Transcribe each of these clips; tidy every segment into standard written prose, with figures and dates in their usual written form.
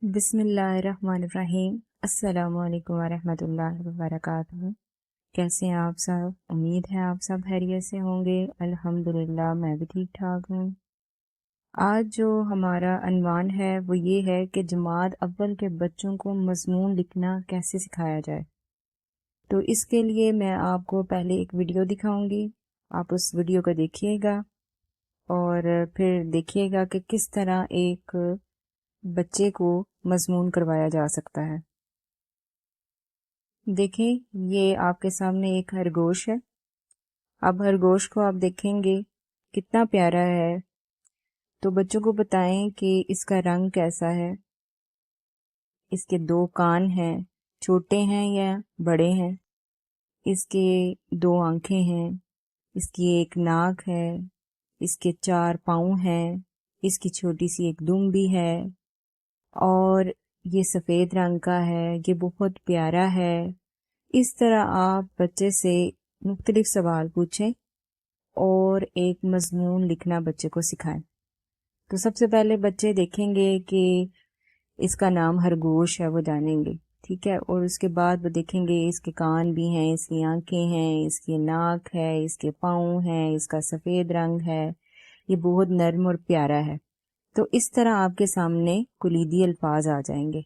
بسم اللہ الرحمن الرحیم۔ السلام علیکم ورحمۃ اللہ وبرکاتہ۔ کیسے ہیں آپ سب؟ امید ہے آپ سب خیریت سے ہوں گے۔ الحمدللہ میں بھی ٹھیک ٹھاک ہوں۔ آج جو ہمارا عنوان ہے وہ یہ ہے کہ جماعت اول کے بچوں کو مضمون لکھنا کیسے سکھایا جائے۔ تو اس کے لیے میں آپ کو پہلے ایک ویڈیو دکھاؤں گی، آپ اس ویڈیو کو دیکھیے گا اور پھر دیکھیے گا کہ کس طرح ایک بچے کو مضمون کروایا جا سکتا ہے۔ دیکھیں، یہ آپ کے سامنے ایک خرگوش ہے۔ اب خرگوش کو آپ دیکھیں گے کتنا پیارا ہے، تو بچوں کو بتائیں کہ اس کا رنگ کیسا ہے، اس کے 2 کان ہیں، چھوٹے ہیں یا بڑے ہیں، اس کے 2 آنکھیں ہیں، اس کی ایک ناک ہے، اس کے 4 پاؤں ہیں، اس کی چھوٹی سی ایک دم بھی ہے اور یہ سفید رنگ کا ہے، یہ بہت پیارا ہے۔ اس طرح آپ بچے سے مختلف سوال پوچھیں اور ایک مضمون لکھنا بچے کو سکھائیں۔ تو سب سے پہلے بچے دیکھیں گے کہ اس کا نام خرگوش ہے، وہ جانیں گے، ٹھیک ہے، اور اس کے بعد وہ دیکھیں گے اس کے کان بھی ہیں، اس کی آنکھیں ہیں، اس کی ناک ہے، اس کے پاؤں ہیں، اس کا سفید رنگ ہے، یہ بہت نرم اور پیارا ہے۔ تو اس طرح آپ کے سامنے کلیدی الفاظ آ جائیں گے،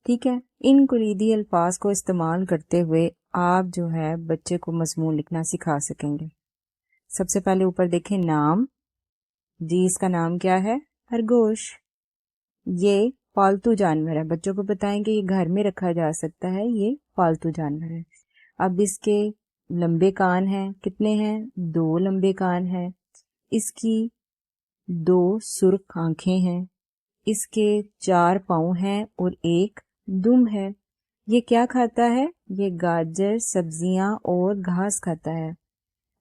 ٹھیک ہے۔ ان کلیدی الفاظ کو استعمال کرتے ہوئے آپ جو ہے بچے کو مضمون لکھنا سکھا سکیں گے۔ سب سے پہلے اوپر دیکھیں نام، جی اس کا نام کیا ہے؟ خرگوش۔ یہ پالتو جانور ہے، بچوں کو بتائیں کہ یہ گھر میں رکھا جا سکتا ہے، یہ پالتو جانور ہے۔ اب اس کے لمبے کان ہیں، کتنے ہیں؟ 2 لمبے کان ہیں۔ اس کی 2 سرخ آنکھیں ہیں، اس کے 4 پاؤں ہیں اور ایک دم ہے۔ یہ کیا کھاتا ہے؟ یہ گاجر، سبزیاں اور گھاس کھاتا ہے۔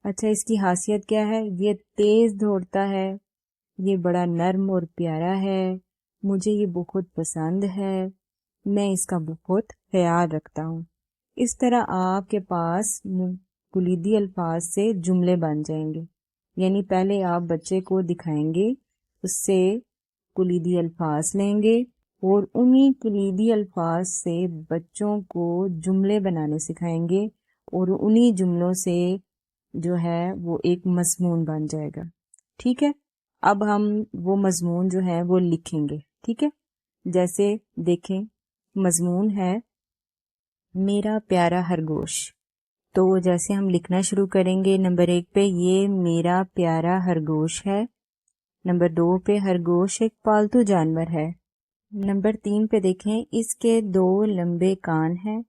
اچھا، اس کی خاصیت کیا ہے؟ یہ تیز دوڑتا ہے، یہ بڑا نرم اور پیارا ہے، مجھے یہ بہت پسند ہے، میں اس کا بہت خیال رکھتا ہوں۔ اس طرح آپ کے پاس کلیدی الفاظ سے جملے بن جائیں گے، یعنی پہلے آپ بچے کو دکھائیں گے، اس سے کلیدی الفاظ لیں گے اور انہی کلیدی الفاظ سے بچوں کو جملے بنانے سکھائیں گے اور انہی جملوں سے جو ہے وہ ایک مضمون بن جائے گا، ٹھیک ہے۔ اب ہم وہ مضمون جو ہے وہ لکھیں گے، ٹھیک ہے۔ جیسے دیکھیں، مضمون ہے میرا پیارا خرگوش۔ تو جیسے ہم لکھنا شروع کریں گے، نمبر 1 پہ یہ میرا پیارا خرگوش ہے، نمبر 2 پہ خرگوش ایک پالتو جانور ہے، نمبر 3 پہ دیکھیں اس کے 2 لمبے کان ہیں،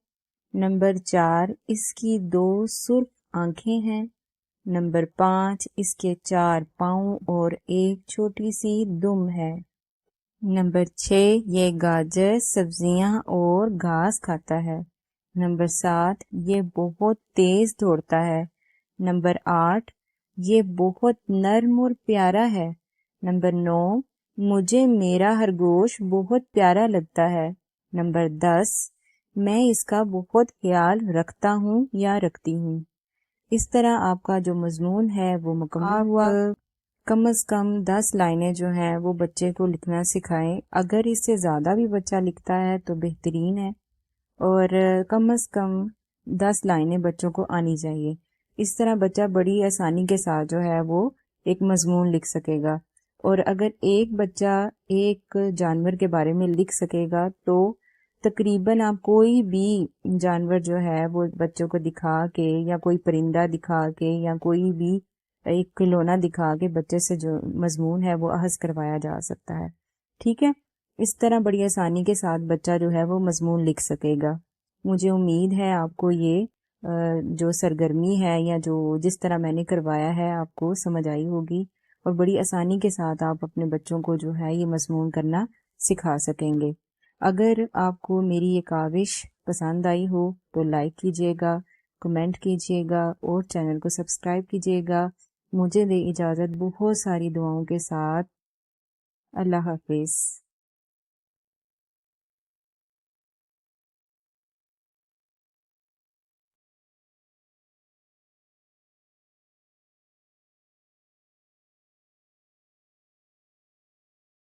نمبر 4 اس کی 2 سرخ آنکھیں ہیں، نمبر 5 اس کے 4 پاؤں اور ایک چھوٹی سی دم ہے، نمبر 6 یہ گاجر، سبزیاں اور گھاس کھاتا ہے، نمبر 7 یہ بہت تیز دوڑتا ہے، نمبر 8 یہ بہت نرم اور پیارا ہے، نمبر 9 مجھے میرا خرگوش بہت پیارا لگتا ہے، نمبر 10 میں اس کا بہت خیال رکھتا ہوں یا رکھتی ہوں۔ اس طرح آپ کا جو مضمون ہے وہ مکمل ہوا۔ کم از کم 10 لائنیں جو ہیں وہ بچے کو لکھنا سکھائیں، اگر اس سے زیادہ بھی بچہ لکھتا ہے تو بہترین ہے، اور کم از کم 10 لائنیں بچوں کو آنی چاہیے۔ اس طرح بچہ بڑی آسانی کے ساتھ جو ہے وہ ایک مضمون لکھ سکے گا، اور اگر ایک بچہ ایک جانور کے بارے میں لکھ سکے گا تو تقریباً آپ کوئی بھی جانور جو ہے وہ بچوں کو دکھا کے یا کوئی پرندہ دکھا کے یا کوئی بھی ایک کھلونا دکھا کے بچے سے جو مضمون ہے وہ اخذ کروایا جا سکتا ہے، ٹھیک ہے۔ اس طرح بڑی آسانی کے ساتھ بچہ جو ہے وہ مضمون لکھ سکے گا۔ مجھے امید ہے آپ کو یہ جو سرگرمی ہے یا جو جس طرح میں نے کروایا ہے آپ کو سمجھ آئی ہوگی، اور بڑی آسانی کے ساتھ آپ اپنے بچوں کو جو ہے یہ مضمون کرنا سکھا سکیں گے۔ اگر آپ کو میری یہ کاوش پسند آئی ہو تو لائک کیجیے گا، کمنٹ کیجیے گا اور چینل کو سبسکرائب کیجیے گا۔ مجھے دے اجازت بہت ساری دعاؤں کے ساتھ۔ اللہ حافظ۔